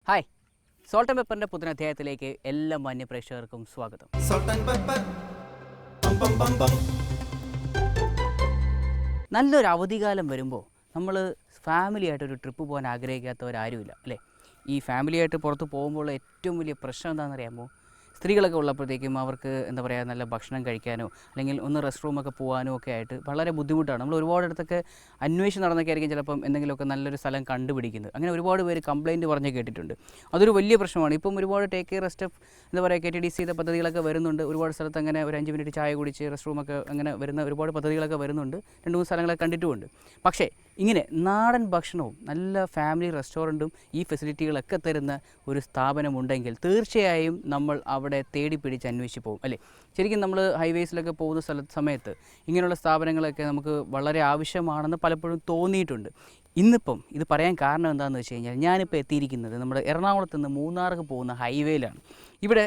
Hi, salt and പെപ്പറിൻ്റെ പുതിയ അധ്യായത്തിലേക്ക് എല്ലാ മാന്യ പ്രേക്ഷകർക്കും സ്വാഗതം. നല്ലൊരു അവധിക്കാലം വരുമ്പോൾ നമ്മൾ ഫാമിലിയായിട്ടൊരു ട്രിപ്പ് പോകാൻ ആഗ്രഹിക്കാത്തവരാരുമില്ല അല്ലേ? ഈ ഫാമിലിയായിട്ട് പുറത്ത് പോകുമ്പോൾ ഏറ്റവും വലിയ പ്രശ്നം എന്താണെന്നറിയാമോ? സ്ത്രീകളൊക്കെ ഉള്ളപ്പോഴത്തേക്കും അവർക്ക് എന്താ പറയുക, നല്ല ഭക്ഷണം കഴിക്കാനോ അല്ലെങ്കിൽ ഒന്ന് റെസ്റ്റ് റൂമൊക്കെ പോകാനോ ഒക്കെ ആയിട്ട് വളരെ ബുദ്ധിമുട്ടാണ്. നമ്മൾ ഒരുപാട് ഇടത്തൊക്കെ അന്വേഷിച്ച് നടന്നൊക്കെ ആയിരിക്കും ചിലപ്പം എന്തെങ്കിലുമൊക്കെ നല്ലൊരു സ്ഥലം കണ്ടുപിടിക്കുന്നത്. അങ്ങനെ ഒരുപാട് പേര് കംപ്ലയിൻറ്റ് പറഞ്ഞ് കേട്ടിട്ടുണ്ട്. അതൊരു വലിയ പ്രശ്നമാണ്. ഇപ്പം ഒരുപാട് ടേക്ക് കെയർ റെസ്റ്റ് എന്താ പറയുക, KTDC പദ്ധതികളൊക്കെ വരുന്നുണ്ട്. ഒരുപാട് സ്ഥലത്ത് അങ്ങനെ ഒരു 5 മിനിറ്റ് ചായ കുടിച്ച് റെസ്റ്റ് റൂമൊക്കെ അങ്ങനെ വരുന്ന ഒരുപാട് പദ്ധതികളൊക്കെ വരുന്നുണ്ട്. 2-3 സ്ഥലങ്ങളൊക്കെ കണ്ടിട്ടുമുണ്ട്. പക്ഷേ ഇങ്ങനെ നാടൻ ഭക്ഷണവും നല്ല ഫാമിലി റെസ്റ്റോറൻറ്റും ഈ ഫെസിലിറ്റികളൊക്കെ തരുന്ന ഒരു സ്ഥാപനമുണ്ടെങ്കിൽ തീർച്ചയായും നമ്മൾ അവിടെ തേടി പിടിച്ച് അന്വേഷിച്ച് പോകും അല്ലേ? ശരിക്കും നമ്മൾ ഹൈവേസിലൊക്കെ പോകുന്ന സമയത്ത് ഇങ്ങനെയുള്ള സ്ഥാപനങ്ങളൊക്കെ നമുക്ക് വളരെ ആവശ്യമാണെന്ന് പലപ്പോഴും തോന്നിയിട്ടുണ്ട്. ഇന്നിപ്പം ഇത് പറയാൻ കാരണം എന്താണെന്ന് വെച്ച് കഴിഞ്ഞാൽ, ഞാനിപ്പോൾ എത്തിയിരിക്കുന്നത് നമ്മുടെ എറണാകുളത്ത് നിന്ന് മൂന്നാർക്ക് പോകുന്ന ഹൈവേയിലാണ്. ഇവിടെ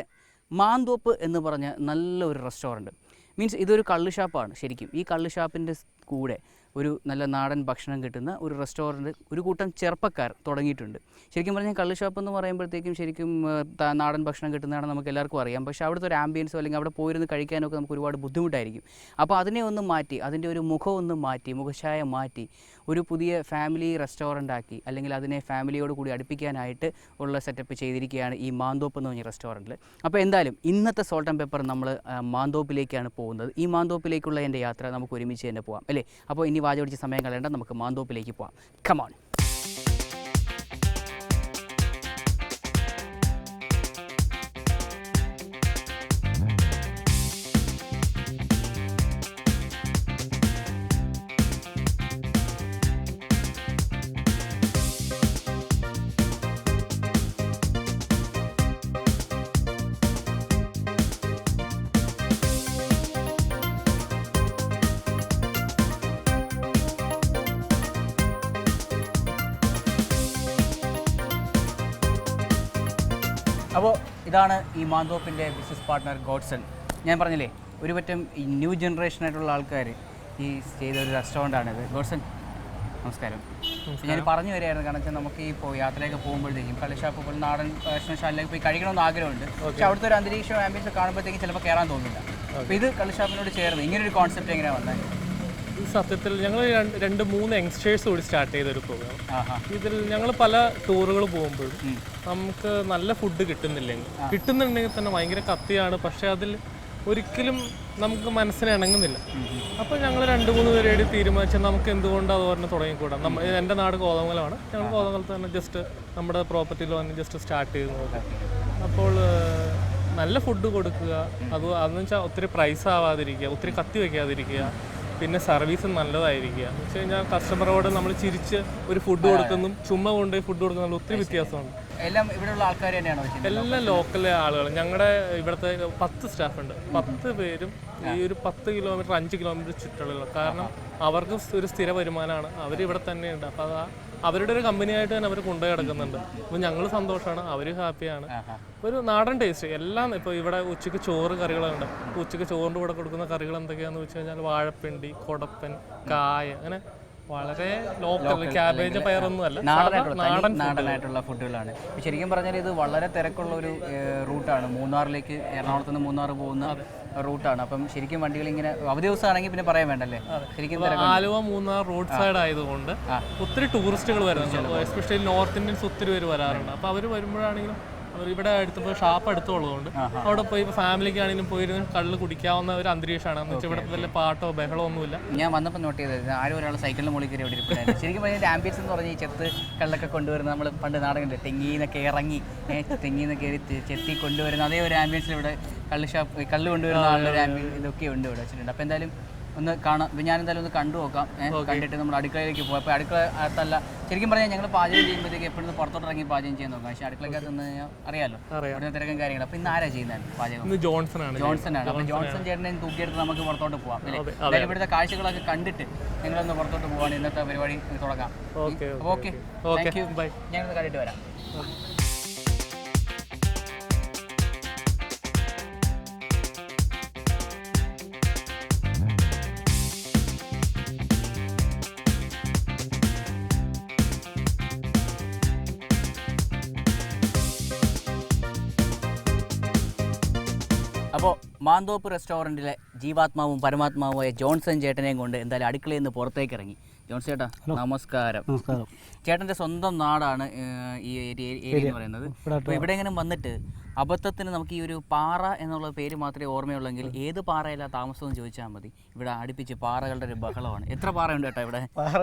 മാന്തോപ്പ് എന്ന് പറഞ്ഞ നല്ലൊരു റെസ്റ്റോറൻറ്റ്, മീൻസ് ഇതൊരു കള്ള് ഷാപ്പാണ്. ശരിക്കും ഈ കള്ള് ഷാപ്പിൻ്റെ കൂടെ ഒരു നല്ല നാടൻ ഭക്ഷണം കിട്ടുന്ന ഒരു റെസ്റ്റോറൻറ്റ് ഒരു കൂട്ടം ചെറുപ്പക്കാർ തുടങ്ങിയിട്ടുണ്ട്. ശരിക്കും പറഞ്ഞാൽ കള്ള് ഷാപ്പ് എന്ന് പറയുമ്പോഴത്തേക്കും ശരിക്കും നാടൻ ഭക്ഷണം കിട്ടുന്നതാണ് നമുക്ക് എല്ലാവർക്കും അറിയാം. പക്ഷേ അവിടുത്തെ ഒരു ആംബിയൻസോ അല്ലെങ്കിൽ അവിടെ പോയിരുന്ന് കഴിക്കാനൊക്കെ നമുക്ക് ഒരുപാട് ബുദ്ധിമുട്ടായിരിക്കും. അപ്പോൾ അതിനെ ഒന്ന് മാറ്റി, അതിൻ്റെ ഒരു മുഖം ഒന്ന് മാറ്റി, മുഖഛായ മാറ്റി ഒരു പുതിയ ഫാമിലി റെസ്റ്റോറൻ്റ് ആക്കി, അല്ലെങ്കിൽ അതിനെ ഫാമിലിയോട് കൂടി അടുപ്പിക്കാനായിട്ട് ഉള്ള സെറ്റപ്പ് ചെയ്തിരിക്കുകയാണ് ഈ മാന്തോപ്പ് എന്ന് പറഞ്ഞ റെസ്റ്റോറൻറ്റിൽ. അപ്പോൾ എന്തായാലും ഇന്നത്തെ സോൾട്ട് ആൻഡ് പെപ്പർ നമ്മൾ മാന്തോപ്പിലേക്കാണ് പോകുന്നത്. ഈ മാന്തോപ്പിലേക്കുള്ള എൻ്റെ യാത്ര നമുക്ക് ഒരുമിച്ച് തന്നെ പോകാം അല്ലേ? അപ്പോൾ ഇനി വാചോടിച്ച സമയം കളയേണ്ട, നമുക്ക് മാന്തോപ്പിലേക്ക് പോകാം. കമോൺ. അപ്പോൾ ഇതാണ് ഈ മാന്തോപ്പിൻ്റെ ബിസിനസ് പാർട്ട്ണർ ഗോഡ്സൺ. ഞാൻ പറഞ്ഞില്ലേ, ഒരു പറ്റം ഈ ന്യൂ ജനറേഷനായിട്ടുള്ള ആൾക്കാർ ഈ ചെയ്ത ഒരു റെസ്റ്റോറൻ്റാണിത്. ഗോഡ്സൺ, നമസ്കാരം. ഞാൻ പറഞ്ഞു വരികയായിരുന്നു, കാരണം വെച്ചാൽ നമുക്ക് ഈ യാത്രയൊക്കെ പോകുമ്പോഴത്തേക്കും കള്ളുഷാപ്പ് പോലെ നാടൻ ഭക്ഷണശാലയിലേക്ക് പോയി കഴിക്കണമെന്ന് ആഗ്രഹമുണ്ട്. പക്ഷേ അവിടുത്തെ ഒരു അന്തരീക്ഷം ആംബിയൻസ് കാണുമ്പോഴത്തേക്കും ചിലപ്പോൾ കയറാൻ തോന്നില്ല. അപ്പോൾ ഇത് കള്ളുഷാപ്പിനോട് ചേർന്ന് ഇങ്ങനൊരു കോൺസെപ്റ്റ് എങ്ങനെയാണ് വന്നത്? സത്യത്തിൽ ഞങ്ങൾ 2-3 യങ്സ്റ്റേഴ്സ് കൂടി സ്റ്റാർട്ട് ചെയ്തൊരു പ്രോഗ്രാം. ഇതിൽ ഞങ്ങൾ പല ടൂറുകൾ പോകുമ്പോഴും നമുക്ക് നല്ല ഫുഡ് കിട്ടുന്നുണ്ടെങ്കിൽ തന്നെ ഭയങ്കര കത്തിയാണ്. പക്ഷേ അതിൽ ഒരിക്കലും നമുക്ക് മനസ്സിന് ഇണങ്ങുന്നില്ല. അപ്പോൾ ഞങ്ങൾ 2-3 പേരോട് തീരുമാനിച്ചാൽ നമുക്ക് എന്തുകൊണ്ട് അതുപോലെ തുടങ്ങിക്കൂടാ. എൻ്റെ നാട് കോതമംഗലമാണ്. ഞങ്ങൾ കോതമംഗലത്ത് തന്നെ ജസ്റ്റ് നമ്മുടെ പ്രോപ്പർട്ടിയിൽ വന്ന് ജസ്റ്റ് സ്റ്റാർട്ട് ചെയ്ത് നോക്കാം. അപ്പോൾ നല്ല ഫുഡ് കൊടുക്കുക, അതെന്ന് വെച്ചാൽ ഒത്തിരി പ്രൈസ് ആവാതിരിക്കുക, ഒത്തിരി കത്തി വയ്ക്കാതിരിക്കുക, പിന്നെ സർവീസ് നല്ലതായിരിക്കുക. എന്ന് വെച്ച് കഴിഞ്ഞാൽ കസ്റ്റമറോട് നമ്മൾ ചിരിച്ച് ഒരു ഫുഡ് കൊടുക്കുന്നതും ചുമ്മാ കൊണ്ടുപോയി ഫുഡ് കൊടുക്കുന്നതും ഒത്തിരി വ്യത്യാസമുണ്ട്. എല്ലാം ഇവിടെയുള്ള ആൾക്കാർ തന്നെയാണോ? എല്ലാം ലോക്കലെ ആളുകൾ. ഞങ്ങളുടെ ഇവിടുത്തെ 10 സ്റ്റാഫുണ്ട്. 10 പേരും ഈ ഒരു 10 കിലോമീറ്റർ 5 കിലോമീറ്റർ ചുറ്റുള്ള, കാരണം അവർക്ക് ഒരു സ്ഥിര വരുമാനമാണ്. അവരിവിടെ തന്നെയുണ്ട്. അപ്പോൾ അവരുടെ ഒരു കമ്പനിയായിട്ട് തന്നെ അവർ കൊണ്ടുപോയി കിടക്കുന്നുണ്ട്. അപ്പോൾ ഞങ്ങൾ സന്തോഷമാണ്, അവർ ഹാപ്പിയാണ്. ഒരു നാടൻ ടേസ്റ്റ് എല്ലാം. ഇപ്പോൾ ഇവിടെ ഉച്ചയ്ക്ക് ചോറ് കറികളുണ്ട്. ഉച്ചയ്ക്ക് ചോറിൻ്റെ കൂടെ കൊടുക്കുന്ന കറികൾ എന്തൊക്കെയാണെന്ന് വെച്ച് കഴിഞ്ഞാൽ വാഴപ്പിണ്ടി, കൊടപ്പൻ, കായ, അങ്ങനെ വളരെ ലോക്കൽ, ക്യാബേജ്, പയറൊന്നും അല്ല, നാടനായിട്ടുള്ള ഫുഡുകളാണ്. ശരിക്കും പറഞ്ഞാൽ ഇത് വളരെ തിരക്കുള്ള ഒരു റൂട്ടാണ്. മൂന്നാറിലേക്ക്, എറണാകുളത്ത് നിന്ന് മൂന്നാർ പോകുന്ന റൂട്ടാണ്. അപ്പം ശരിക്കും വണ്ടികൾ ഇങ്ങനെ അവധി ദിവസമാണെങ്കിൽ പിന്നെ പറയാൻ വേണ്ടല്ലേ? ശരിക്കും ആലുവ മൂന്നാർ റോഡ് സൈഡ് ആയതുകൊണ്ട് ഒത്തിരി ടൂറിസ്റ്റുകൾ വരുന്നുണ്ട്. എസ്പെഷ്യലി നോർത്ത് ഇന്ത്യൻസ് ഒത്തിരി പേര് വരാറുണ്ട്. അപ്പോൾ അവർ വരുമ്പോഴാണെങ്കിലും ഇവിടെ അടുത്ത് ഷാപ്പ് അടുത്തുള്ളതുകൊണ്ട് അവിടെ പോയി ഫാമിലിക്കാണെങ്കിലും പോയിരുന്ന് കള്ള് കുടിക്കാവുന്ന ഒരു അന്തരീക്ഷമാണ്. എന്ന് വെച്ചാൽ ഇവിടെ വലിയ പാട്ടോ ബഹളോ ഒന്നുമില്ല. ഞാൻ വന്നപ്പോൾ നോട്ട് ചെയ്തത് ആരും ഒരാൾ സൈക്കിളിന് മുകളിൽ കയറി ഇവിടെ ഇരിപ്പുണ്ടായിരുന്നു. ശരിക്കും പറഞ്ഞാൽ ആംബിയൻസ് എന്ന് പറഞ്ഞാൽ ഈ ചെത്ത് കള്ളൊക്കെ കൊണ്ടുവരുന്ന, നമ്മൾ പണ്ട് നാടകമുണ്ട്, തെങ്ങിന്നൊക്കെ ഇറങ്ങി തെങ്ങിന്ന് കയറി ചെത്തി കൊണ്ടുവരുന്ന അതേ ഒരു ആംബിയൻസിൽ ഇവിടെ കള്ള് കൊണ്ടുവരുന്ന ആളുടെ ആംബിയൻസ് ഇതൊക്കെ ഉണ്ട് ഇവിടെ വെച്ചിട്ടുണ്ട്. അപ്പോൾ എന്തായാലും ഒന്ന് കാണാം. ഞാൻ എന്തായാലും ഒന്ന് കണ്ടു നോക്കാം. കണ്ടിട്ട് നമ്മൾ അടുക്കളയിലേക്ക് പോകാം. അപ്പോൾ അടുക്കള അകത്തല്ല, ശരിക്കും പറഞ്ഞാൽ ഞങ്ങൾ പാചകം ചെയ്യുമ്പോഴത്തേക്ക് എപ്പോഴും പുറത്തോട്ട് ഇറങ്ങി പാചകം ചെയ്യാൻ നോക്കാം. പക്ഷേ അടുക്കളക്കകത്ത് നിന്ന് അറിയാമല്ലോ ഇവിടുത്തെ തിരക്കും കാര്യങ്ങൾ. അപ്പോൾ ഇന്ന് ആരാ ചെയ്യുന്നത് പാചകം? ജോൺസനാണ്. അപ്പോൾ ജോൺസൺ ചേട്ടനെ തൂക്കിയെടുത്ത് നമുക്ക് പുറത്തോട്ട് പോകാം അല്ലേ? എന്തായാലും ഇവിടുത്തെ കാഴ്ചകളൊക്കെ കണ്ടിട്ട് ഞങ്ങളൊന്ന് പുറത്തോട്ട് പോകാൻ ഇന്നത്തെ പരിപാടി തുടങ്ങാം. Okay, thank you. ഞാനൊന്ന് കണ്ടിട്ട് വരാം. അപ്പോൾ മാന്തോപ്പ് റെസ്റ്റോറൻറ്റിലെ ജീവാത്മാവും പരമാത്മാവുമായ ജോൺസൺ ചേട്ടനെയും കൊണ്ട് എന്തായാലും അടുക്കളയിൽ നിന്ന് പുറത്തേക്ക് ഇറങ്ങി. ജോൺസൺ ചേട്ടാ നമസ്കാരം. ചേട്ടൻ്റെ സ്വന്തം നാടാണ് ഈ ഏരിയ എന്ന് പറയുന്നത്. അപ്പോൾ ഇവിടെ എങ്ങനെ വന്നിട്ട് അബദ്ധത്തിന് നമുക്ക് ഈ ഒരു പാറ എന്നുള്ള പേര് മാത്രമേ ഓർമ്മയുള്ളെങ്കിൽ ഏത് പാറയിലാണ് താമസം എന്ന് ചോദിച്ചാൽ മതി. ഇവിടെ അടുപ്പിച്ച് പാറകളുടെ ഒരു ബഹളമാണ്. എത്ര പാറയുണ്ട് ചേട്ടാ ഇവിടെ?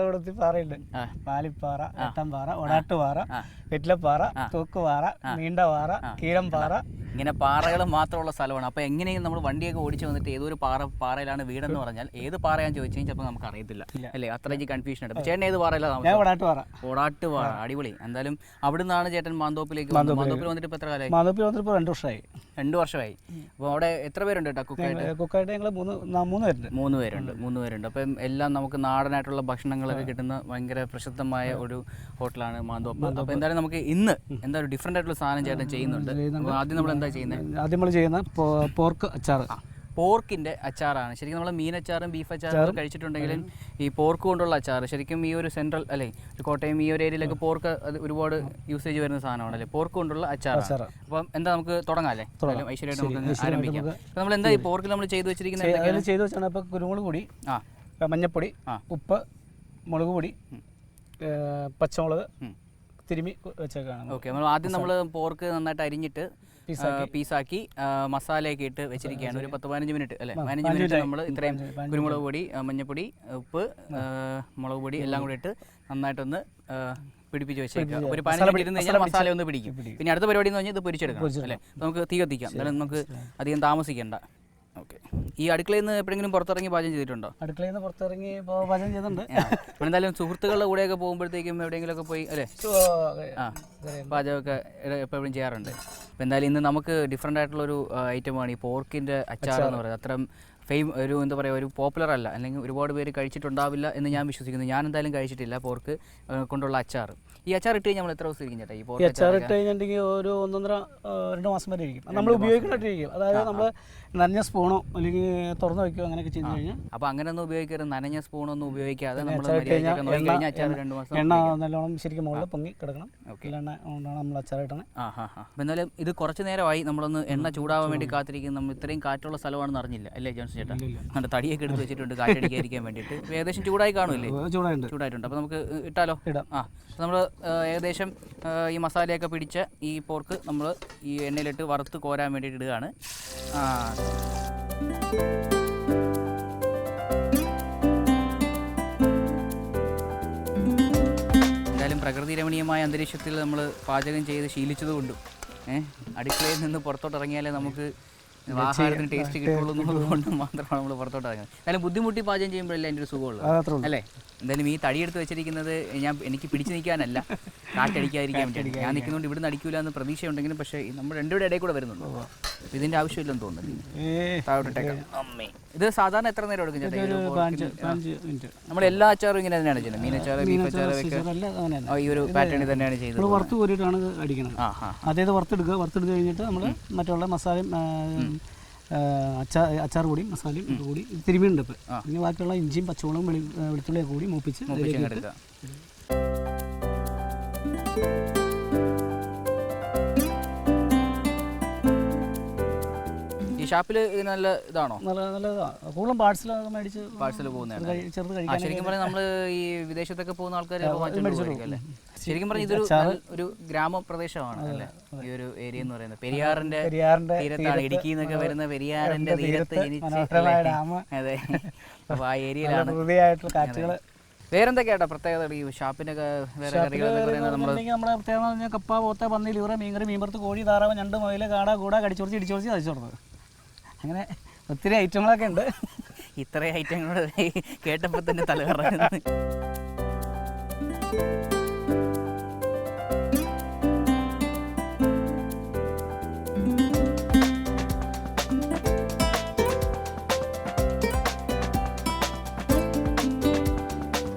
പാറയുണ്ട്. പാലിപ്പാറ, എട്ടംപാറ, ഒടാട്ടുപാറ, വെറ്റിലപ്പാറ, തൂക്കുപാറ, നീണ്ടപാറ, കീരംപാറ, ഇങ്ങനെ പാറകൾ മാത്രമുള്ള സ്ഥലമാണ്. അപ്പോൾ എങ്ങനെയും നമ്മൾ വണ്ടിയൊക്കെ ഓടിച്ച് വന്നിട്ട് ഏതൊരു പാറയിലാണ് വീടെന്ന് പറഞ്ഞാൽ ഏത് പാറയാന്ന് ചോദിച്ചു കഴിഞ്ഞാൽ ചിലപ്പോൾ നമുക്ക് അറിയത്തില്ല അല്ലേ? അത്രയ്ക്ക് കൺഫ്യൂഷൻ ഉണ്ട്. അപ്പോൾ ചേട്ടൻ ഏത് പാറയിലാണ് താമസം? ഒടാട്ടുപാറ. അടിപൊളി. എന്തായാലും അവിടെ നിന്നാണ് ചേട്ടൻ മാന്തോപ്പിലേക്ക് വന്നത്. മാന്തോപ്പിൽ വന്നിട്ട് ഇപ്പോൾ എത്ര കാലമായി? മാന്തോപ്പിൽ വന്നിട്ട് 2 വർഷമായി. 2 വർഷമായി. അപ്പോൾ അവിടെ എത്ര പേരുണ്ട് കേട്ടോ കുക്കായിട്ട്? ഞങ്ങൾ 3 പേരുണ്ട്. 3 പേരുണ്ട്. അപ്പം എല്ലാം നമുക്ക് നാടനായിട്ടുള്ള ഭക്ഷണങ്ങളൊക്കെ കിട്ടുന്ന ഭയങ്കര പ്രസിദ്ധമായ ഒരു ഹോട്ടലാണ് മാന്തോപ്പ്. അപ്പോൾ എന്തായാലും നമുക്ക് ഇന്ന് എന്തായാലും ഡിഫറെൻ്റ് ആയിട്ടുള്ള സാധനം ചേട്ടൻ ചെയ്യുന്നുണ്ട്. അപ്പോൾ ആദ്യം നമ്മൾ എന്താ ചെയ്യുന്നത്? ആദ്യം നമ്മൾ ചെയ്യുന്ന പോർക്ക് അച്ചാർ. പോർക്കിൻ്റെ അച്ചാറാണ്. ശരിക്കും നമ്മൾ മീൻ അച്ചാറും ബീഫ് അച്ചാറും കഴിച്ചിട്ടുണ്ടെങ്കിലും ഈ പോർക്ക് കൊണ്ടുള്ള അച്ചാർ ശരിക്കും ഈ ഒരു സെൻട്രൽ അല്ലേ കോട്ടയം ഈ ഒരു ഏരിയയിലൊക്കെ പോർക്ക് അത് ഒരുപാട് യൂസേജ് വരുന്ന സാധനമാണ് അല്ലേ, പോർക്ക് കൊണ്ടുള്ള അച്ചാറാണ്. അപ്പം എന്താ നമുക്ക് തുടങ്ങാം അല്ലേ? ഐശ്വര്യമായിട്ട് നമുക്ക് ആരംഭിക്കാം. അപ്പം നമ്മൾ എന്താ ഈ പോർക്കിൽ നമ്മൾ ചെയ്ത് വെച്ചിരിക്കുന്നത്? ചെയ്ത് വെച്ചാണ് ഇപ്പോൾ കുരുമുളക് പൊടി, മഞ്ഞപ്പൊടി, ഉപ്പ്, മുളക് പൊടി, പച്ചമുളക് തിരുമ്മി വെച്ചേക്കാണ്. ഓക്കെ. നമ്മൾ ആദ്യം നമ്മൾ പോർക്ക് നന്നായിട്ട് അരിഞ്ഞിട്ട് പീസാക്കി മസാലയൊക്കെ ഇട്ട് വെച്ചിരിക്കുകയാണ്. ഒരു 10-15 മിനിറ്റ് അല്ലേ? 15 മിനിറ്റ് നമ്മൾ ഇത്രയും കുരുമുളക് പൊടി, മഞ്ഞപ്പൊടി, ഉപ്പ്, മുളക് പൊടി എല്ലാം കൂടി ഇട്ട് നന്നായിട്ടൊന്ന് പിടിപ്പിച്ച് വെച്ചേക്കുക. ഒരു 15 മിനിറ്റ് ഇരുന്ന് കഴിഞ്ഞാൽ മസാല ഒന്ന് പിടിക്കും. പിന്നെ അടുത്ത പരിപാടി എന്ന് പറഞ്ഞാൽ ഇത് പൊരിച്ചെടുക്കണം അല്ലേ? നമുക്ക് തീ കത്തിക്കാം. എന്തായാലും നമുക്ക് അധികം താമസിക്കേണ്ട. ഓക്കെ. ഈ അടുക്കളയിൽ നിന്ന് എപ്പോഴെങ്കിലും പുറത്തിറങ്ങി പാചകം ചെയ്തിട്ടുണ്ടോ? അടുക്കളയിൽ നിന്ന് പുറത്തിറങ്ങി പാചകം ചെയ്തിട്ടുണ്ട്. അപ്പോൾ എന്തായാലും സുഹൃത്തുക്കളുടെ കൂടെയൊക്കെ പോകുമ്പോഴത്തേക്കും എവിടെയെങ്കിലുമൊക്കെ പോയി അല്ലേ പാചകമൊക്കെ എപ്പോഴും ചെയ്യാറുണ്ട്. അപ്പോൾ എന്തായാലും ഇന്ന് നമുക്ക് ഡിഫറെൻ്റ് ആയിട്ടുള്ളൊരു ഐറ്റമാണ് ഈ പോർക്കിൻ്റെ അച്ചാർ എന്ന് പറയുന്നത്. അത്ര ഒരു എന്താ പറയുക ഒരു പോപ്പുലർ അല്ല, അല്ലെങ്കിൽ ഒരുപാട് പേര് കഴിച്ചിട്ടുണ്ടാവില്ല എന്ന് ഞാൻ വിശ്വസിക്കുന്നു. ഞാൻ എന്തായാലും കഴിച്ചിട്ടില്ല പോർക്ക് കൊണ്ടുള്ള അച്ചാർ. ഈ അച്ചാർ ഇട്ട് കഴിഞ്ഞാൽ നമ്മൾ എത്ര ദിവസം ഇരിക്കും ചേട്ടാ? ഈ അച്ചാർ ഇട്ട് കഴിഞ്ഞിട്ടുണ്ടെങ്കിൽ ഒരു 1.5-2 മാസം വരെ ഇരിക്കും. നമ്മൾ ഉപയോഗിക്കേണ്ടിരിക്കും. അതായത് നമ്മൾ നനഞ്ഞ സ്പൂണോ അല്ലെങ്കിൽ തുറന്ന് വയ്ക്കുകയോ അങ്ങനെയൊക്കെ ചെയ്ത് കഴിഞ്ഞാൽ. അപ്പോൾ അങ്ങനെയൊന്നും ഉപയോഗിക്കരുത്. നനഞ്ഞ സ്പൂണൊന്നും ഉപയോഗിക്കാതെ നമ്മൾ എണ്ണ നല്ലോണം ശരിക്കും മുകളിൽ പൊങ്ങി കിടക്കണം. എണ്ണ കൊണ്ടാണ് നമ്മൾ അച്ചാർ ഇട്ടണേ. അപ്പോൾ എന്നാലും ഇത് കുറച്ച് നേരമായി നമ്മളൊന്ന് എണ്ണ ചൂടാവാൻ വേണ്ടി കാത്തിരിക്കും. നമ്മൾ ഇത്രയും കാറ്റുള്ള സ്ഥലമാണെന്ന് അറിഞ്ഞില്ല അല്ലേ ജോൺസൺ ചേട്ടാ? നമ്മുടെ തടിയൊക്കെ എടുത്ത് വെച്ചിട്ടുണ്ട് കാറ്റടിക്കാതിരിക്കാൻ വേണ്ടിയിട്ട്. ഏകദേശം ചൂടായി കാണുമല്ലേ? ചൂടായിട്ടുണ്ട്. അപ്പോൾ നമുക്ക് ഇട്ടാലോ? ഇടാം. നമ്മൾ ഏകദേശം ഈ മസാലയൊക്കെ പിടിച്ച ഈ പോർക്ക് നമ്മൾ ഈ എണ്ണയിലിട്ട് വറുത്ത് കോരാൻ വേണ്ടിയിട്ട് ഇടുകയാണ്. എന്തായാലും പ്രകൃതി രമണീയമായ അന്തരീക്ഷത്തിൽ നമ്മൾ പാചകം ചെയ്ത് ശീലിച്ചതുകൊണ്ടും അടുക്കളയിൽ നിന്ന് പുറത്തോട്ട് ഇറങ്ങിയാലേ നമുക്ക് ആഹാരത്തിന് ടേസ്റ്റ് കിട്ടുള്ളൂ എന്നുള്ളത് മാത്രമാണ് നമ്മൾ പുറത്തോട്ട് ഇറങ്ങുന്നത്. എന്നാലും ബുദ്ധിമുട്ടി പാചകം ചെയ്യുമ്പോഴല്ലേ അതിൻ്റെ ഒരു സുഖമുള്ളൂ അല്ലേ? എന്തായാലും ഈ തടിയെടുത്ത് വെച്ചിരിക്കുന്നത് എനിക്ക് പിടിച്ചു നിൽക്കാനല്ല, കാറ്റടിക്കാതിരിക്കാൻ വേണ്ടിയാണ്. ഞാൻ നിൽക്കുന്നതുകൊണ്ട് ഇവിടുന്ന് അടിക്കൂല എന്ന് പ്രതീക്ഷയുണ്ടെങ്കിലും പക്ഷേ നമ്മൾ രണ്ടുപേരുടെ ഇടയിൽ കൂടെ വരുന്നുണ്ടോ? ഇതിൻ്റെ ആവശ്യമില്ലെന്ന് തോന്നുന്നു. അമ്മേ, ഇത് സാധാരണ എത്ര നേരം എടുക്കും ചേട്ടാ? നമ്മൾ എല്ലാ അച്ചാറും ഇങ്ങനെ തന്നെയാണ് ചെയ്യുന്നത്. മീനച്ചാറ്, ബീഫ് അച്ചാറ് ഈ ഒരു പാറ്റേണിൽ തന്നെയാണ് ചെയ്തത്. വറുത്ത് കോരിയിട്ടാണ് അടിക്കുന്നത്. അതേത് വറുത്തെടുത്ത് കഴിഞ്ഞിട്ട് നമ്മൾ മറ്റുള്ള മസാലയും അച്ചാർ പൊടിയും മസാലയും കൂടി തിരുമ്മിയുണ്ട്. ഇപ്പോൾ പിന്നെ ബാക്കിയുള്ള ഇഞ്ചിയും പച്ചമുളകും വെളുത്തുള്ളിയൊക്കെ കൂടി മൂപ്പിച്ച് എടുക്കുക. ഈ ഷാപ്പിൽ ഇതിന് നല്ല ഇതാണോ? നല്ലതാണ്. കൂടുതലും പാഴ്സൽ പോകുന്നതാണ്. ശരിക്കും പറഞ്ഞാൽ നമ്മൾ ഈ വിദേശത്തൊക്കെ പോകുന്ന ആൾക്കാർ അല്ലേ? ശരിക്കും പറഞ്ഞാൽ ഇതൊരു ഒരു ഗ്രാമപ്രദേശമാണ് അല്ലേ ഈ ഒരു ഏരിയ എന്ന് പറയുന്നത്? പെരിയാറിന്റെ തീരത്താണ്. ഇടുക്കി എന്നൊക്കെ വരുന്ന പെരിയാറിന്റെ തീരത്ത് ജനിച്ച്. അതെ. അപ്പൊ ആ ഏരിയയിലാണ്. വേറെന്തൊക്കെയാട്ടോ പ്രത്യേകത ഈ ഷാപ്പിന്റെ വേറെ കറികൾ? നമ്മുടെ പ്രത്യേകത കപ്പ, പോത്ത, പന്നി, ലിവർ, മീൻകറി, മീൻപുറത്ത്, കോഴി, താറാവ്, ഞണ്ട്, മുയൽ, കാട, കൂട, കടിച്ചുറച്ച്, ഇടിച്ചുറച്ച്, തയ്ച്ചുറന്നത്, അങ്ങനെ ഒത്തിരി ഐറ്റങ്ങളൊക്കെ ഉണ്ട്. ഇത്രയും ഐറ്റങ്ങളോട് കേട്ടപ്പോൾ തന്നെ തലകറങ്ങുന്നു.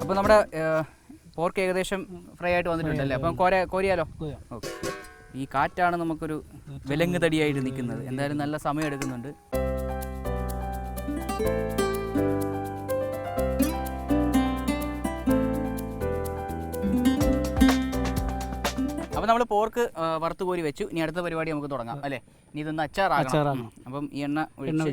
അപ്പോൾ നമ്മുടെ പോർക്ക് ഏകദേശം ഫ്രൈ ആയിട്ട് വന്നിട്ടുണ്ടല്ലേ? അപ്പം കോരിയാലോ? ഓക്കെ. ഈ കാറ്റാണ് നമുക്കൊരു വിലങ്ങ് തടിയായിട്ട് നിൽക്കുന്നത്. എന്തായാലും നല്ല സമയം എടുക്കുന്നുണ്ട്. അപ്പോൾ അപ്പോൾ നമ്മൾ പോർക്ക് വറുത്ത് കോരി വെച്ചു. ഇനി അടുത്ത പരിപാടി നമുക്ക് തുടങ്ങാം അല്ലേ. ഇനി ഇതൊന്ന് അച്ചാറാകണം. അപ്പം ഈ എണ്ണ ഒഴിക്കണം.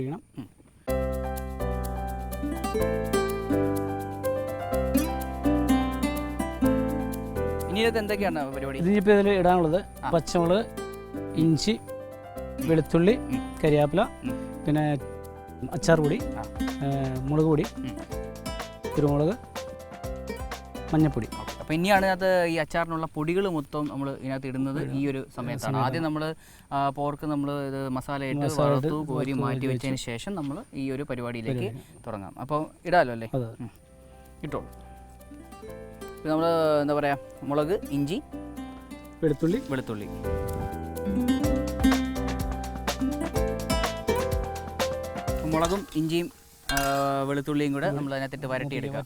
ഇനി ഇതൊക്കെ എന്തൊക്കെയാണ് പരിപാടി? ഇതിപ്പോൾ ഇതിൽ ഇടാനുള്ളത് പച്ചമുളക്, ഇഞ്ചി, വെളുത്തുള്ളി, കരിയാപ്പില, പിന്നെ അച്ചാർ പൊടി, മുളക് പൊടി, കുരുമുളക്, മഞ്ഞൾപ്പൊടി. അപ്പോൾ ഇനിയാണ് അത് ഈ അച്ചാറിനുള്ള പൊടികൾ മൊത്തം നമ്മൾ ഇതിനകത്ത് ഇടുന്നത് ഈ ഒരു സമയത്താണ്. ആദ്യം നമ്മൾ പോർക്ക് നമ്മൾ ഇത് മസാലയിട്ട് വറുത്തു കോരി മാറ്റി വെച്ചതിന് ശേഷം നമ്മൾ ഈ ഒരു പരിപാടിയിലേക്ക് തുടങ്ങാം. അപ്പോൾ ഇടാമല്ലോ അല്ലേ? ഇട്ടോളൂ. നമ്മൾ എന്താ പറയുക, മുളക്, ഇഞ്ചി, വെളുത്തുള്ളി. മുളകും ഇഞ്ചിയും വെളുത്തുള്ളിയും കൂടെ നമ്മൾ അതിനകത്തിട്ട് വരട്ടിയെടുക്കാം.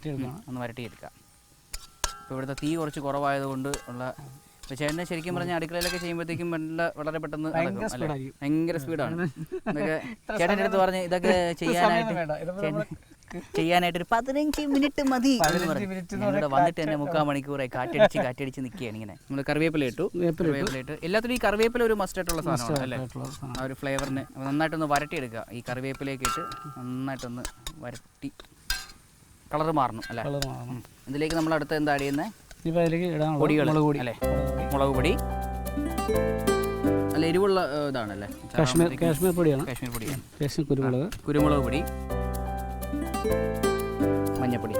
ഒന്ന് വരട്ടിയെടുക്കാം. ഇപ്പോൾ ഇവിടുത്തെ തീ കുറച്ച് കുറവായതുകൊണ്ട് ഉള്ള ചേട്ടനെ ശരിക്കും പറഞ്ഞാൽ അടുക്കളയിലൊക്കെ ചെയ്യുമ്പോഴത്തേക്കും വളരെ പെട്ടെന്ന് ഭയങ്കര സ്പീഡാണ്. ഇതൊക്കെ ചേട്ടൻ്റെ അടുത്ത് പറഞ്ഞ് ഇതൊക്കെ ചെയ്യാനായിട്ടൊരു 15 മിനിറ്റ് മതി എന്ന് പറഞ്ഞു. ഞങ്ങളുടെ വന്നിട്ട് തന്നെ 3/4 മണിക്കൂറായി കാറ്റടിച്ച് നിൽക്കുകയാണ് ഇങ്ങനെ. നമ്മൾ കറിവേപ്പില ഇട്ടു. എല്ലാത്തിലും ഈ കറിവേപ്പില ഒരു മസ്റ്റായിട്ടുള്ള സാധനമാണ് അല്ലേ, ആ ഒരു ഫ്ലേവറിന്. നന്നായിട്ടൊന്ന് വരട്ടിയെടുക്കുക. ഈ കറിവേപ്പിലേക്ക് ഇട്ട് നന്നായിട്ടൊന്ന് വരട്ടി കളർ മാറണം അല്ലേ. ഇതിലേക്ക് നമ്മൾ അടുത്ത് എന്താ ആഡ് ചെയ്യുന്നത്? പൊടികൾ അല്ലേ. മുളക് പൊടി അല്ല, എരിവുള്ള ഇതാണല്ലേ, കാശ്മീർ പൊടിയാണ്. കുരുമുളക് പൊടി, മഞ്ഞൾപ്പൊടി,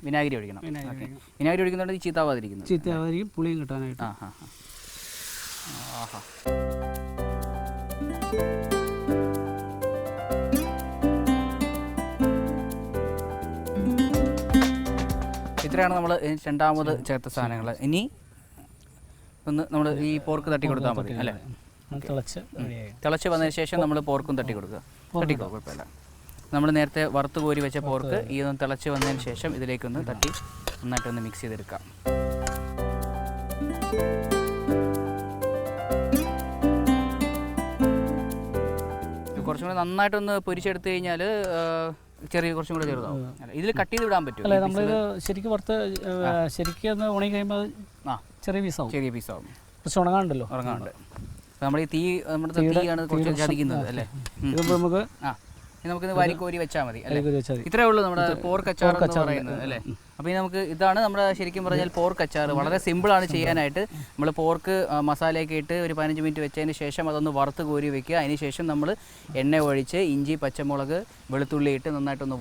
വിനാഗിരി ഒഴിക്കണം. വിനാഗിരി ഒഴിക്കുന്നുണ്ട് ചീത്താവാതിരിക്കും, പുളിയും കിട്ടാനായിട്ട്. ഇത്രയാണ് നമ്മൾ രണ്ടാമത് ചേർത്ത സാധനങ്ങൾ. ഇനി ഒന്ന് നമ്മൾ ഈ പോർക്ക് തട്ടി കൊടുത്താൽ മതി അല്ലേ. തിളച്ച് വന്നതിന് ശേഷം നമ്മൾ പോർക്കും തട്ടി കൊടുക്കുക. കുഴപ്പമില്ല. നമ്മൾ നേരത്തെ വറുത്ത് കോരി വെച്ച പോർക്ക് ഈ ഒന്ന് തിളച്ച് വന്നതിന് ശേഷം ഇതിലേക്കൊന്ന് തട്ടി നന്നായിട്ടൊന്ന് മിക്സ് ചെയ്തെടുക്കാം. കുറച്ചും കൂടെ നന്നായിട്ടൊന്ന് പൊരിച്ചെടുത്ത് കഴിഞ്ഞാൽ കുറച്ചും കൂടെ ചെറുതാവും. ഇതിൽ കട്ട് ചെയ്ത് വിടാൻ പറ്റും. നമ്മളിത് ശരിക്കും വറുത്ത് ശരിക്കും ഉണങ്ങി കഴിയുമ്പോൾ ചെറിയ പീസാവും. കുറച്ച് ഉണങ്ങാണ്ടല്ലോ. നമ്മൾ ഈ നമ്മുടെ തീയാണ് കുറച്ച് ചതിക്കുന്നത് അല്ലേ. നമുക്ക് നമുക്കിത് വാരിക്കോരി വെച്ചാൽ മതി അല്ലേ. ഇത്രയേ ഉള്ളൂ നമ്മുടെ പോർക്ക് അച്ചാർ എന്ന് പറയുന്നത് അല്ലേ. അപ്പോൾ നമുക്ക് ഇതാണ് നമ്മുടെ ശരിക്കും പറഞ്ഞാൽ പോർക്ക് അച്ചാർ. വളരെ സിമ്പിളാണ് ചെയ്യാനായിട്ട്. നമ്മൾ പോർക്ക് മസാലയൊക്കെ ഇട്ട് ഒരു 15 മിനിറ്റ് വെച്ചതിന് ശേഷം അതൊന്ന് വറുത്ത് കോരി വെക്കുക. അതിന് ശേഷം നമ്മൾ എണ്ണ ഒഴിച്ച് ഇഞ്ചി, പച്ചമുളക്, വെളുത്തുള്ളി ഇട്ട് നന്നായിട്ടൊന്ന്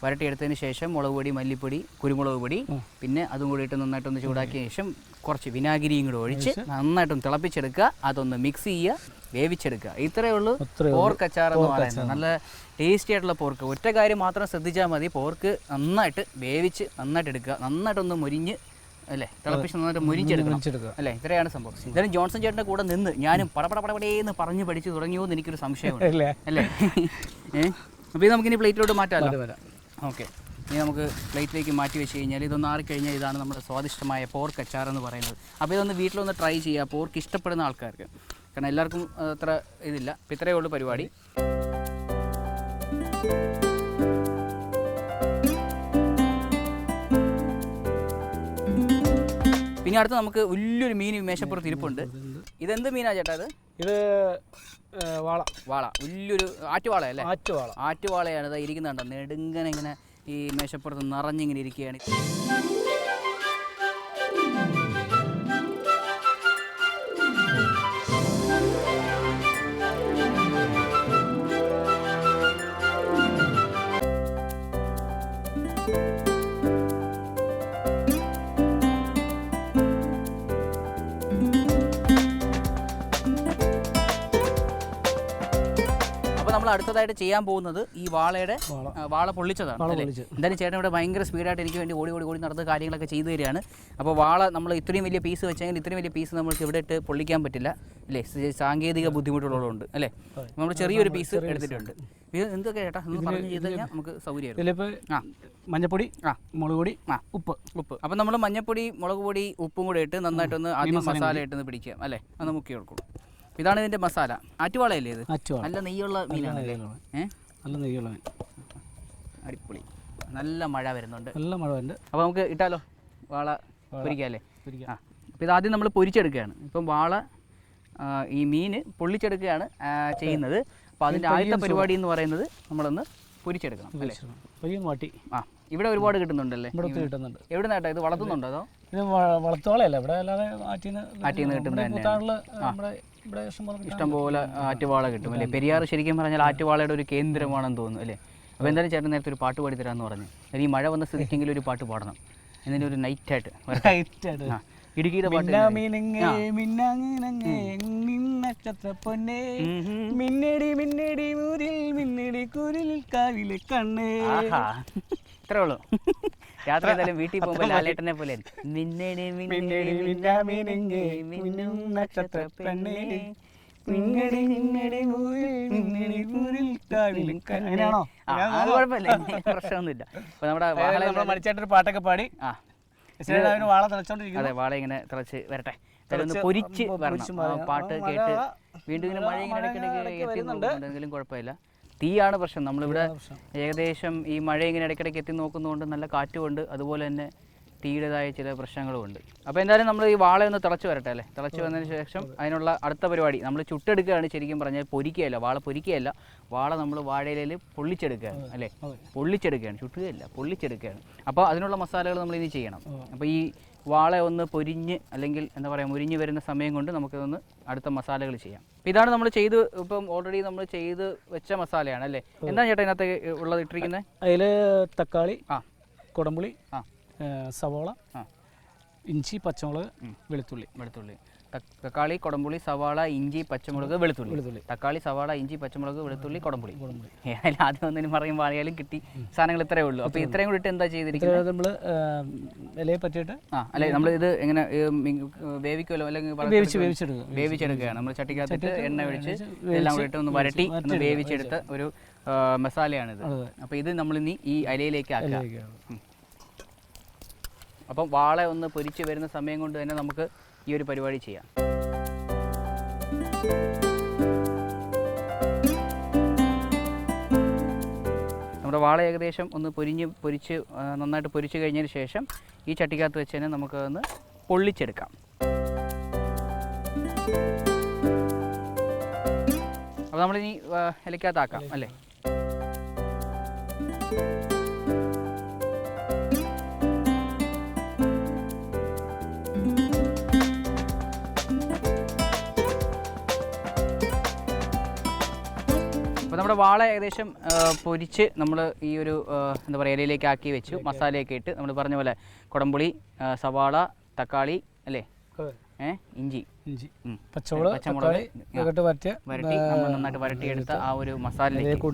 വരട്ടിയെടുത്തതിന് ശേഷം മുളക് പൊടി, മല്ലിപ്പൊടി, കുരുമുളക് പൊടി, പിന്നെ അതും കൂടി ഇട്ട് നന്നായിട്ടൊന്ന് ചൂടാക്കിയ ശേഷം കുറച്ച് വിനാഗിരിയും കൂടെ ഒഴിച്ച് നന്നായിട്ടൊന്ന് തിളപ്പിച്ചെടുക്കുക. അതൊന്ന് മിക്സ് ചെയ്യുക, വേവിച്ചെടുക്കുക. ഇത്രയേ ഉള്ളൂ പോർക്ക് അച്ചാർ എന്ന് പറയുന്നത്. നല്ല ടേസ്റ്റി ആയിട്ടുള്ള പോർക്ക്. ഒറ്റ കാര്യം മാത്രം ശ്രദ്ധിച്ചാൽ മതി, പോർക്ക് നന്നായിട്ട് വേവിച്ച് നന്നായിട്ട് എടുക്കുക. നന്നായിട്ടൊന്ന് മുരിഞ്ഞ് അല്ലേ, തിളപ്പിച്ച് നന്നായിട്ട് മുരിച്ചെടുക്കണം അല്ലേ. ഇത്രയാണ് സംഭവം. എന്തായാലും ജോൺസൺ ചേട്ടൻ്റെ കൂടെ നിന്ന് ഞാനും പടപടപടപടേന്ന് പറഞ്ഞ് പഠിച്ച് തുടങ്ങിയോ എന്ന് എനിക്കൊരു സംശയമുണ്ട് അല്ലേ. അപ്പോൾ ഇത് നമുക്കിനി പ്ലേറ്റിലോട്ട് മാറ്റാമല്ലോ. ഓക്കെ, ഇനി നമുക്ക് പ്ലേറ്റിലേക്ക് മാറ്റി വെച്ച് കഴിഞ്ഞാൽ ഇതൊന്ന് ആറിക്കഴിഞ്ഞാൽ ഇതാണ് നമ്മുടെ സ്വാദിഷ്ടമായ പോർക്ക് അച്ചാർ എന്ന് പറയുന്നത്. അപ്പോൾ ഇതൊന്ന് വീട്ടിലൊന്ന് ട്രൈ ചെയ്യുക, പോർക്ക് ഇഷ്ടപ്പെടുന്ന ആൾക്കാർക്ക്. കാരണം എല്ലാവർക്കും അത്ര ഇതില്ല. അപ്പോൾ ഇത്രയേ ഉള്ളൂ പരിപാടി. പിന്നെ അടുത്ത് നമുക്ക് വലിയൊരു മീൻ മേശപ്പുറത്ത് ഇരിപ്പുണ്ട്. ഇതെന്ത് മീനാ ചേട്ടാ? ഇത് വാള, വലിയൊരു ആറ്റുവാളയല്ലേ? ആറ്റുവാളയാണ്. ഇത് ഇരിക്കുന്നുണ്ടോ നെടുങ്ങനെ ഇങ്ങനെ ഈ മേശപ്പുറത്ത് നിറഞ്ഞിങ്ങനെ ഇരിക്കുകയാണ്. നമ്മൾ അടുത്തതായിട്ട് ചെയ്യാൻ പോകുന്നത് ഈ വാള പൊള്ളിച്ചതാണ് അല്ലേ. എന്തായാലും ചേട്ടൻ ഇവിടെ ഭയങ്കര സ്പീഡായിട്ട് എനിക്ക് വേണ്ടി ഓടി നടന്ന് കാര്യങ്ങളൊക്കെ ചെയ്തു തരികയാണ്. അപ്പോൾ വാള നമ്മൾ ഇത്രയും വലിയ പീസ് വെച്ചെങ്കിൽ ഇത്രയും വലിയ പീസ് നമ്മൾക്ക് ഇവിടെ ഇട്ട് പൊള്ളിക്കാൻ പറ്റില്ല അല്ലേ, സാങ്കേതിക ബുദ്ധിമുട്ടുള്ളതുകൊണ്ട് അല്ലേ. നമ്മൾ ചെറിയൊരു പീസ് എടുത്തിട്ടുണ്ട്. ഇത് എന്തൊക്കെ ചേട്ടാ ഒന്ന് പറഞ്ഞു ചെയ്ത് കഴിഞ്ഞാൽ നമുക്ക് സൗകര്യമായിരുന്നു. മഞ്ഞപ്പൊടി, മുളക് പൊടി, ഉപ്പ്. അപ്പം നമ്മൾ മഞ്ഞപ്പൊടി, മുളക് പൊടി, ഉപ്പും കൂടെ ഇട്ട് നന്നായിട്ടൊന്ന് ആദ്യം മസാല ഇട്ടൊന്ന് പിടിക്കുക അല്ലേ. അത് മുക്കി കൊടുക്കും. ഇതാണ് ഇതിൻ്റെ മസാല. ആറ്റുവാളയല്ലേ ഇത്? നല്ല നെയ്യുള്ള മീനാണ്. നല്ല നെയ്യുള്ള മീൻ. അടിപൊളി. നല്ല മഴ വരുന്നുണ്ട്. നല്ല മഴ ഉണ്ട്. അപ്പോൾ നമുക്ക് ഇട്ടാലോ വാള പൊരിക്കാമല്ലേ? പൊരിക്കാം. ആ, അപ്പോൾ ഇതാദ്യം നമ്മൾ പൊരിച്ചെടുക്കുകയാണ്. ഇപ്പം വാള ഈ മീൻ പൊള്ളിച്ചെടുക്കുകയാണ് ചെയ്യുന്നത്. അപ്പോൾ അതിൻ്റെ ആദ്യത്തെ പരിപാടി എന്ന് പറയുന്നത് നമ്മളൊന്ന് പൊരിച്ചെടുക്കണം അല്ലേ? പയ്യൻ വാട്ടി. ആ, ഇവിടെ ഒരുപാട് കിട്ടുന്നുണ്ടല്ലേ? ഇവിടെ ഒത്തിരി കിട്ടുന്നുണ്ട്. എവിടെ നിന്നാട്ടോ ഇത് വളർത്തുന്നുണ്ടോ അതോ? ഇത് വളർത്തോളയല്ല, ഇവിടെ അല്ലാതെ ആറ്റിന്ന് കിട്ടുന്നത് ഇവിടെ ഇഷ്ടംപോലെ ആറ്റുവാള കിട്ടും അല്ലേ? പെരിയാർ ശരിക്കും പറഞ്ഞാൽ ആറ്റുവാളയുടെ ഒരു കേന്ദ്രമാണെന്ന് തോന്നുന്നു അല്ലേ? അപ്പോൾ എന്തായാലും ചേട്ടൻ നേരത്തെ ഒരു പാട്ട് പാടി തരാമെന്ന് പറഞ്ഞു. ഈ മഴ വന്ന സ്ഥിതിക്കെങ്കിലും ഒരു പാട്ട് പാടണം. എന്നിട്ട് ഒരു നൈറ്റായിട്ട് ഇടുക്കിയുടെ പാട്ട്. ഇത്രേ ഉള്ളൂ. രാത്രി എന്തായാലും വീട്ടിൽ പോകുമ്പോൾ ലാലേട്ടനെ പോലെ പ്രശ്നമൊന്നുമില്ല. അപ്പൊ നമ്മുടെ മണിച്ചേട്ടൊരു പാട്ടൊക്കെ പാടി വാള തിളച്ചോണ്ടിരിക്കുന്നു. അതെ, വാള ഇങ്ങനെ തിളച്ച് വരട്ടെ, ഒന്ന് പൊരിച്ച് വരണം. പാട്ട് കേട്ട് വീണ്ടും ഇങ്ങനെ മഴ ഇങ്ങനെ ഇടയ്ക്കിടയ്ക്ക് എത്തിയെങ്കിലും കുഴപ്പമില്ല. തീയാണ് പ്രശ്നം. നമ്മളിവിടെ ഏകദേശം ഈ മഴ ഇങ്ങനെ ഇടയ്ക്കിടയ്ക്ക് എത്തി നോക്കുന്നതുകൊണ്ട് നല്ല കാറ്റുമുണ്ട്, അതുപോലെ തന്നെ തീയുടേതായ ചില പ്രശ്നങ്ങളുമുണ്ട്. അപ്പോൾ എന്തായാലും നമ്മൾ ഈ വാള ഒന്ന് തിളച്ച് വരട്ടെ അല്ലേ? തിളച്ച് വന്നതിന് ശേഷം അതിനുള്ള അടുത്ത പരിപാടി നമ്മൾ ചുട്ടെടുക്കുകയാണ്. ശരിക്കും പറഞ്ഞാൽ പൊരിക്കുകയല്ല, വാള പൊരിക്കുകയല്ല, വാള നമ്മൾ വാഴയിലയിൽ പൊള്ളിച്ചെടുക്കുകയാണ് അല്ലേ? പൊള്ളിച്ചെടുക്കുകയാണ്, ചുട്ടുകയല്ല, പൊള്ളിച്ചെടുക്കുകയാണ്. അപ്പോൾ അതിനുള്ള മസാലകൾ നമ്മൾ ഇനി ചെയ്യണം. അപ്പോൾ ഈ വാള ഒന്ന് പൊരിഞ്ഞ് അല്ലെങ്കിൽ എന്താ പറയുക മുരിഞ്ഞ് വരുന്ന സമയം കൊണ്ട് നമുക്കിതൊന്ന് അടുത്ത മസാലകൾ ചെയ്യാം. ഇതാണ് നമ്മൾ ഇപ്പം ഓൾറെഡി നമ്മൾ ചെയ്ത് വെച്ച മസാലയാണ് അല്ലേ? എന്താണ് ചേട്ടാ ഇതിനകത്ത് ഉള്ളത് ഇട്ടിരിക്കുന്നത്? അതിൽ തക്കാളി, കുടംപുളി, സവോള, ഇഞ്ചി, പച്ചമുളക്, വെളുത്തുള്ളി. തക്കാളി, കുടംപുളി, സവാള, ഇഞ്ചി, പച്ചമുളക്, വെളുത്തുള്ളി. തക്കാളി, സവാള, ഇഞ്ചി, പച്ചമുളക്, വെളുത്തുള്ളി, കുടംപുളി. ആദ്യം ഒന്നിനും പറയും വാളിയാലും കിട്ടി സാധനങ്ങൾ ഇത്രയേ ഉള്ളൂ. അപ്പോൾ ഇത്രയും കൂടി ഇട്ട് എന്താ ചെയ്തിരിക്കുന്നത്? നമ്മൾ ഇലയെ പറ്റിയിട്ട് അല്ലെ നമ്മൾ ഇത് എങ്ങനെ വേവിക്കുമല്ലോ അല്ലെങ്കിൽ വേവിച്ചെടുക്കുകയാണ്. നമ്മൾ ചട്ടിക്കകത്തിട്ട് എണ്ണ ഒഴിച്ച് എല്ലാം കൂടി ഇട്ട് ഒന്ന് വരട്ടി ഒന്ന് വേവിച്ചെടുത്ത ഒരു മസാലയാണിത്. അപ്പോൾ ഇത് നമ്മളിനി ഈ ഇലയിലേക്ക് ആക്കുക. അപ്പം വാള ഒന്ന് പൊരിച്ച് വരുന്ന സമയം കൊണ്ട് തന്നെ നമുക്ക് ഈ ഒരു പരിപാടി ചെയ്യാം. നമ്മുടെ വാള ഏകദേശം ഒന്ന് പൊരിച്ച് നന്നായിട്ട് പൊരിച്ച് കഴിഞ്ഞതിന് ശേഷം ഈ ചട്ടിക്കകത്ത് വെച്ച് തന്നെ നമുക്കതൊന്ന് പൊള്ളിച്ചെടുക്കാം. അപ്പോൾ നമ്മളിനി ഇലക്കകത്താക്കാം അല്ലേ? അപ്പോൾ നമ്മുടെ വാള ഏകദേശം പൊരിച്ച് നമ്മൾ ഈ ഒരു എന്താ പറയുക ഇലയിലേക്ക് ആക്കി വെച്ചു. മസാലയൊക്കെ ഇട്ട് നമ്മൾ പറഞ്ഞ പോലെ കുടംപുളി, സവാള, തക്കാളി അല്ലേ, ഇഞ്ചി, പച്ചമുളക് വരട്ടി നമ്മൾ നന്നായിട്ട് വരട്ടിയെടുത്ത ആ ഒരു മസാലയിലേക്ക്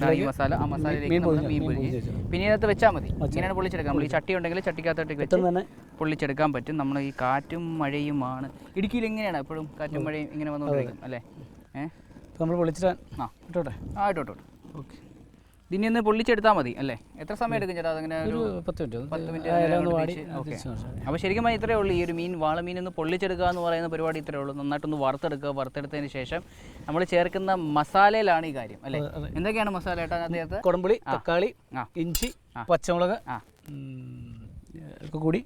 ആ മസാലയിലേക്ക് നമ്മൾ മീൻ പൊരിച്ച് പിന്നെ ഇതിനകത്ത് വെച്ചാൽ മതി. ഇങ്ങനെയാണ് പൊള്ളിച്ചെടുക്കാം. നമ്മൾ ഈ ചട്ടി ഉണ്ടെങ്കിൽ ചട്ടിക്കകത്തോട്ടേക്ക് വെച്ച് പൊള്ളിച്ചെടുക്കാൻ പറ്റും. നമ്മൾ ഈ കാറ്റും മഴയുമാണ് ഇടുക്കിയിൽ ഇങ്ങനെയാണ് എപ്പോഴും കാറ്റും മഴയും ഇങ്ങനെ വന്നുകൊണ്ടിരിക്കും അല്ലേ? നമ്മൾ പൊള്ളിച്ചിട്ട് ഇട്ടോട്ടെ? ഇട്ടോട്ടെ. ഓക്കെ, ഇതിനെ ഒന്ന് പൊള്ളിച്ചെടുത്താൽ മതി അല്ലേ? എത്ര സമയം എടുക്കും ചേട്ടാ? അതങ്ങനെ ഒരു 10 മിനിറ്റ്. ഓക്കെ, അപ്പോൾ ശരിക്കും ഇത്രയേ ഉള്ളൂ. ഈ ഒരു വാളമീൻ ഒന്ന് പൊള്ളിച്ചെടുക്കുക എന്ന് പറയുന്ന പരിപാടി ഇത്രയേ ഉള്ളൂ. നന്നായിട്ടൊന്ന് വറുത്തെടുക്കുക. വറുത്തെടുത്തതിന് ശേഷം നമ്മൾ ചേർക്കുന്ന മസാലയിലാണ് ഈ കാര്യം അല്ലേ? എന്തൊക്കെയാണ് മസാല ചേട്ടാ അതിനകത്ത്? കുടംപുളി, തക്കാളി, ഇഞ്ചി, പച്ചമുളക് കൂടി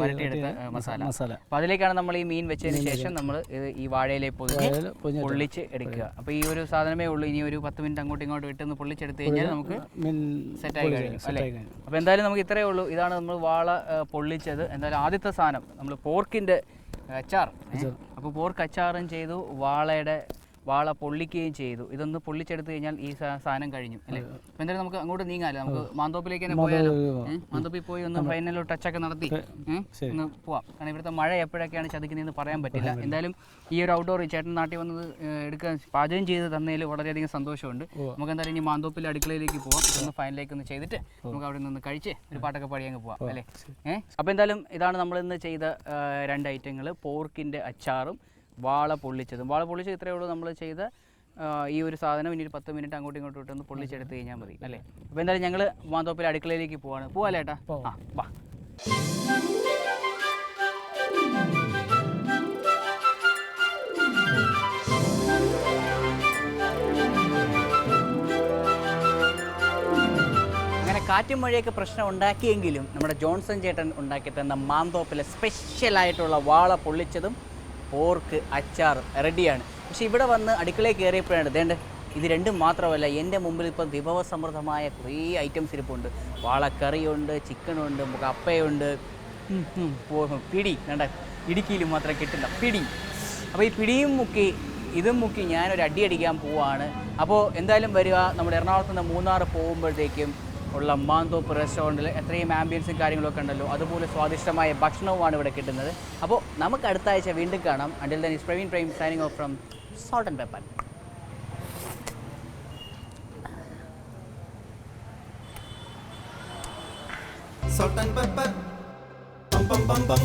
വരട്ടിയെടുത്ത മസാല. അപ്പോൾ അതിലേക്കാണ് നമ്മൾ ഈ മീൻ വെച്ചതിന് ശേഷം നമ്മൾ ഈ വാഴയിലേക്ക് പൊള്ളിച്ച് എടുക്കുക. അപ്പോൾ ഈ ഒരു സാധനമേ ഉള്ളൂ. ഇനി ഒരു 10 മിനിറ്റ് അങ്ങോട്ടും ഇങ്ങോട്ടും ഇട്ടൊന്ന് പൊള്ളിച്ചെടുത്ത് കഴിഞ്ഞാൽ നമുക്ക് സെറ്റായി കഴിയും അല്ലേ? അപ്പോൾ എന്തായാലും നമുക്ക് ഇത്രയേ ഉള്ളൂ. ഇതാണ് നമ്മൾ വാള പൊള്ളിച്ചത്. എന്തായാലും ആദ്യത്തെ സാധനം നമ്മൾ പോർക്കിൻ്റെ അച്ചാർ. അപ്പോൾ പോർക്ക് അച്ചാറും ചെയ്തു, വാള പൊള്ളിക്കുകയും ചെയ്തു. ഇതൊന്ന് പൊള്ളിച്ചെടുത്ത് കഴിഞ്ഞാൽ ഈ സാധനം കഴിഞ്ഞു അല്ലേ? അപ്പോൾ എന്തായാലും നമുക്ക് അങ്ങോട്ട് നീങ്ങാമല്ലോ. നമുക്ക് മാന്തോപ്പിലേക്ക് തന്നെ പോയാലോ? മാന്തോപ്പിൽ പോയി ഒന്ന് ഫൈനൽ ടച്ചൊക്കെ നടത്തി ഒന്ന് പോവാം. കാരണം ഇവിടുത്തെ മഴ എപ്പോഴൊക്കെയാണ് ചതിക്കുന്നതെന്ന് പറയാൻ പറ്റില്ല. എന്തായാലും ഈ ഒരു ഔട്ട്ഡോർ ചേട്ടൻ നാട്ടിൽ വന്നത് എടുക്കാൻ പാചകം ചെയ്ത് തന്നതിൽ വളരെയധികം സന്തോഷമുണ്ട്. നമുക്ക് എന്തായാലും ഇനി മാന്തോപ്പിലെ അടുക്കളയിലേക്ക് പോവാം. ഒന്ന് ഫൈനലേക്ക് ഒന്ന് ചെയ്തിട്ട് നമുക്ക് അവിടെ നിന്ന് കഴിച്ച് ഒരു പാട്ടൊക്കെ പാടി അങ്ങ് പോവാം അല്ലേ? അപ്പോൾ എന്തായാലും ഇതാണ് നമ്മളിന്ന് ചെയ്ത 2 ഐറ്റങ്ങൾ, പോർക്കിൻ്റെ അച്ചാറും വാള പൊള്ളിച്ചതും. വാള പൊള്ളിച്ചത് ഇത്രയേ ഉള്ളൂ നമ്മൾ ചെയ്ത ഈ ഒരു സാധനം. ഇനി ഒരു 10 മിനിറ്റ് അങ്ങോട്ടും ഇങ്ങോട്ടും ഇട്ടൊന്ന് പൊള്ളിച്ചെടുത്ത് കഴിഞ്ഞാൽ മതി അല്ലേ? അപ്പോൾ എന്തായാലും ഞങ്ങൾ മാന്തോപ്പിലെ അടുക്കളയിലേക്ക് പോവാല്ലേ ഏട്ടാ? വാ. അങ്ങനെ കാറ്റും മഴയൊക്കെ പ്രശ്നം ഉണ്ടാക്കിയെങ്കിലും നമ്മുടെ ജോൺസൺ ചേട്ടൻ ഉണ്ടാക്കി തന്ന മാന്തോപ്പിലെ സ്പെഷ്യലായിട്ടുള്ള വാള പൊള്ളിച്ചതും പോർക്ക് അച്ചാർ റെഡിയാണ്. പക്ഷേ ഇവിടെ വന്ന് അടുക്കളയിൽ കയറിയപ്പോഴാണ് ഇതേണ്ട ഇത് രണ്ടും മാത്രമല്ല, എൻ്റെ മുമ്പിൽ ഇപ്പോൾ വിഭവസമൃദ്ധമായ കുറേ ഐറ്റംസ് ഇരിപ്പുണ്ട്. വാളക്കറിയുണ്ട്, ചിക്കനുണ്ട്, കപ്പയുണ്ട്, പിടി വേണ്ട, ഇടുക്കിയിൽ മാത്രം കിട്ടില്ല പിടി. അപ്പോൾ ഈ പിടിയും മുക്കി ഇതും മുക്കി ഞാനൊരു അടി അടിക്കാൻ പോവാണ്. അപ്പോൾ എന്തായാലും വരിക, നമ്മുടെ എറണാകുളത്ത് നിന്ന് മൂന്നാർ പോകുമ്പോഴത്തേക്കും ഉള്ള മാന്തോപ്പ് റെസ്റ്റോറൻറ്റിൽ എത്രയും ആംബിയൻസും കാര്യങ്ങളൊക്കെ ഉണ്ടല്ലോ, അതുപോലെ സ്വാദിഷ്ടമായ ഭക്ഷണവുമാണ് ഇവിടെ കിട്ടുന്നത്. അപ്പോൾ നമുക്ക് അടുത്ത ആഴ്ച വീണ്ടും കാണാം. Until then is Praveen prime signing off from salt and pepper. Salt and pepper, bum bum bum bum.